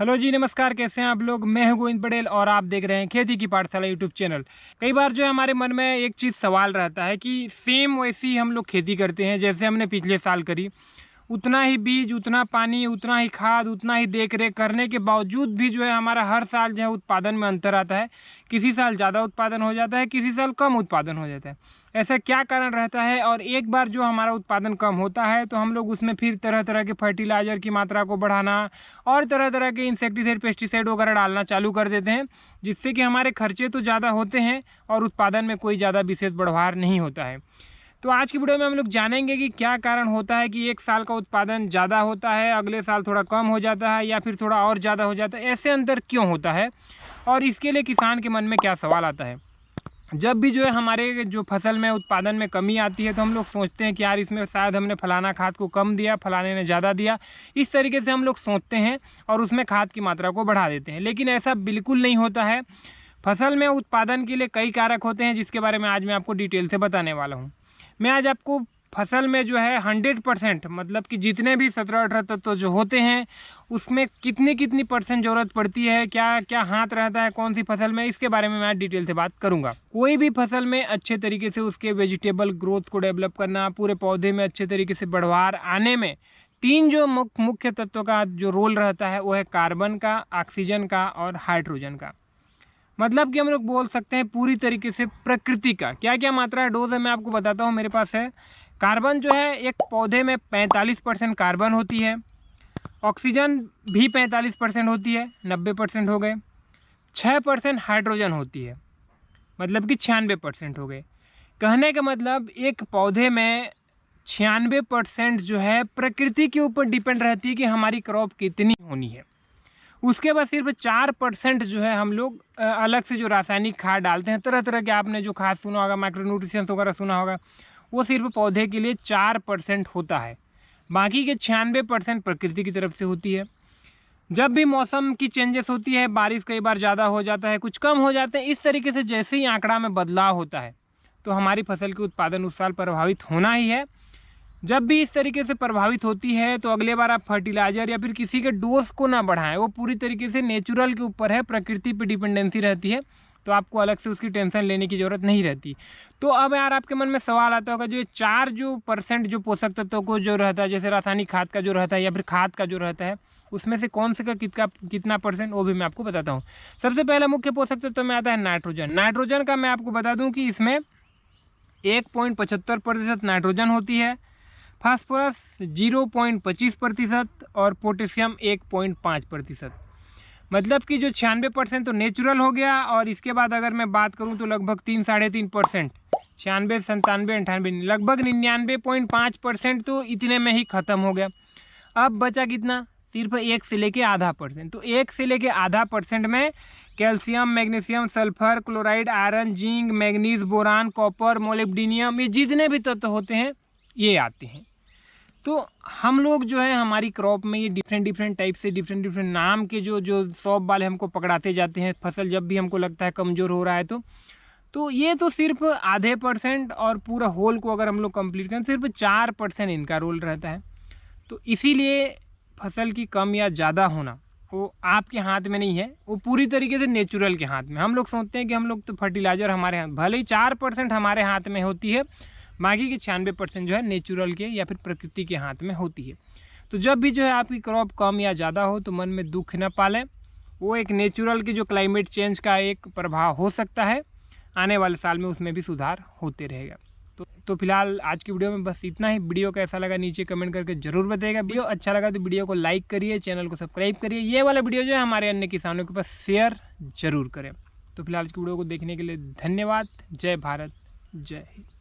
Hello जी, नमस्कार। कैसे हैं आप लोग। मैं हूं गोविंद पटेल और आप देख रहे हैं खेती की पाठशाला यूट्यूब चैनल। कई बार जो है हमारे मन में एक चीज़ सवाल रहता है कि सेम वैसी हम लोग खेती करते हैं जैसे हमने पिछले साल करी। उतना ही बीज, उतना पानी, उतना ही खाद, उतना ही देख रेख करने के बावजूद भी जो है हमारा हर साल जो है उत्पादन में अंतर आता है। किसी साल ज़्यादा उत्पादन हो जाता है, किसी साल कम उत्पादन हो जाता है। ऐसा क्या कारण रहता है? और एक बार जो हमारा उत्पादन कम होता है तो हम लोग उसमें फिर तरह तरह के फर्टिलाइज़र की मात्रा को बढ़ाना और तरह तरह के इंसेक्टिसाइड, पेस्टिसाइड वगैरह डालना चालू कर देते हैं, जिससे कि हमारे खर्चे तो ज़्यादा होते हैं और उत्पादन में कोई ज़्यादा विशेष बढ़ाव नहीं होता है। तो आज की वीडियो में हम लोग जानेंगे कि क्या कारण होता है कि एक साल का उत्पादन ज़्यादा होता है, अगले साल थोड़ा कम हो जाता है या फिर थोड़ा और ज़्यादा हो जाता है। ऐसे अंतर क्यों होता है और इसके लिए किसान के मन में क्या सवाल आता है। जब भी जो है हमारे जो फसल में उत्पादन में कमी आती है तो हम लोग सोचते हैं कि यार इसमें शायद हमने फलाना खाद को कम दिया, फलाने ने ज़्यादा दिया। इस तरीके से हम लोग सोचते हैं और उसमें खाद की मात्रा को बढ़ा देते हैं, लेकिन ऐसा बिल्कुल नहीं होता है। फसल में उत्पादन के लिए कई कारक होते हैं जिसके बारे में आज मैं आपको डिटेल से बताने वाला हूँ। मैं आज आपको फसल में जो है 100% मतलब कि जितने भी 17-18 तत्व जो होते हैं उसमें कितनी कितनी परसेंट ज़रूरत पड़ती है, क्या क्या हाथ रहता है कौन सी फसल में, इसके बारे में मैं डिटेल से बात करूंगा। कोई भी फसल में अच्छे तरीके से उसके वेजिटेबल ग्रोथ को डेवलप करना, पूरे पौधे में अच्छे तरीके से बढ़वार आने में तीन जो मुख्य तत्वों का जो रोल रहता है वो है कार्बन का, ऑक्सीजन का और हाइड्रोजन का। मतलब कि हम लोग बोल सकते हैं पूरी तरीके से प्रकृति का क्या क्या मात्रा डोज है मैं आपको बताता हूँ। मेरे पास है कार्बन जो है एक पौधे में 45% कार्बन होती है, ऑक्सीजन भी 45% होती है, 90% हो गए। 6% हाइड्रोजन होती है, मतलब कि 96% हो गए। कहने का मतलब एक पौधे में 96% जो है प्रकृति के ऊपर डिपेंड रहती है कि हमारी क्रॉप कितनी होनी है। उसके बाद सिर्फ 4% जो है हम लोग अलग से जो रासायनिक खाद डालते हैं, तरह तरह के आपने जो खाद सुना होगा, माइक्रोन्यूट्रिशंस वगैरह सुना होगा, वो सिर्फ पौधे के लिए 4% होता है। बाकी के 96% प्रकृति की तरफ से होती है। जब भी मौसम की चेंजेस होती है, बारिश कई बार ज़्यादा हो जाता है, कुछ कम हो जाते हैं, इस तरीके से जैसे ही आंकड़ा में बदलाव होता है तो हमारी फसल के उत्पादन उस साल प्रभावित होना ही है। जब भी इस तरीके से प्रभावित होती है तो अगले बार आप फर्टिलाइज़र या फिर किसी के डोज को ना बढ़ाएं। वो पूरी तरीके से नेचुरल के ऊपर है, प्रकृति पे डिपेंडेंसी रहती है, तो आपको अलग से उसकी टेंशन लेने की ज़रूरत नहीं रहती। तो अब यार आपके मन में सवाल आता होगा, जो 4% जो पोषक तत्वों को जो रहता है, जैसे रासायनिक खाद का जो रहता है या फिर खाद का जो रहता है, उसमें से कौन से का कितना परसेंट, वो भी मैं आपको बताता हूँ। सबसे पहला मुख्य पोषक तत्व में आता है नाइट्रोजन। नाइट्रोजन का मैं आपको बता दूँ कि इसमें 1.75% नाइट्रोजन होती है, फास्फोरस 0.25% और पोटेशियम 1.5%। मतलब कि जो 96% तो नेचुरल हो गया, और इसके बाद अगर मैं बात करूं तो लगभग 3-3.5%, 96, 97, 98, लगभग 99.5% तो इतने में ही ख़त्म हो गया। अब बचा कितना? सिर्फ 1 से लेके आधा परसेंट। तो 1 से लेके आधा परसेंट में calcium, magnesium, sulphur, chloride, iron, zinc, manganese, boron, copper, molybdenum, ये जितने भी तत्व होते हैं ये आते हैं। तो हम लोग जो है हमारी क्रॉप में ये डिफरेंट टाइप से डिफरेंट नाम के जो सौंफ वाले हमको पकड़ाते जाते हैं फसल, जब भी हमको लगता है कमज़ोर हो रहा है तो ये तो सिर्फ आधे परसेंट, और पूरा होल को अगर हम लोग कंप्लीट करें सिर्फ 4% इनका रोल रहता है। तो इसीलिए फसल की कम या ज़्यादा होना वो आपके हाथ में नहीं है, वो पूरी तरीके से नेचुरल के हाथ में। हम लोग सोचते हैं कि हम लोग तो फर्टिलाइज़र हमारे हाथ, भले ही 4% हमारे हाथ में होती है, बाकी के 96% जो है नेचुरल के या फिर प्रकृति के हाथ में होती है। तो जब भी जो है आपकी क्रॉप कम या ज़्यादा हो तो मन में दुख न पालें, वो एक नेचुरल की जो क्लाइमेट चेंज का एक प्रभाव हो सकता है, आने वाले साल में उसमें भी सुधार होते रहेगा। तो फिलहाल आज की वीडियो में बस इतना ही। वीडियो कैसा लगा नीचे कमेंट करके ज़रूर बताइएगा। वीडियो अच्छा लगा तो वीडियो को लाइक करिए, चैनल को सब्सक्राइब करिए, ये वाला वीडियो जो है हमारे अन्य किसानों के पास शेयर ज़रूर करें। तो फिलहाल आज की वीडियो को देखने के लिए धन्यवाद। जय भारत, जय हिंद।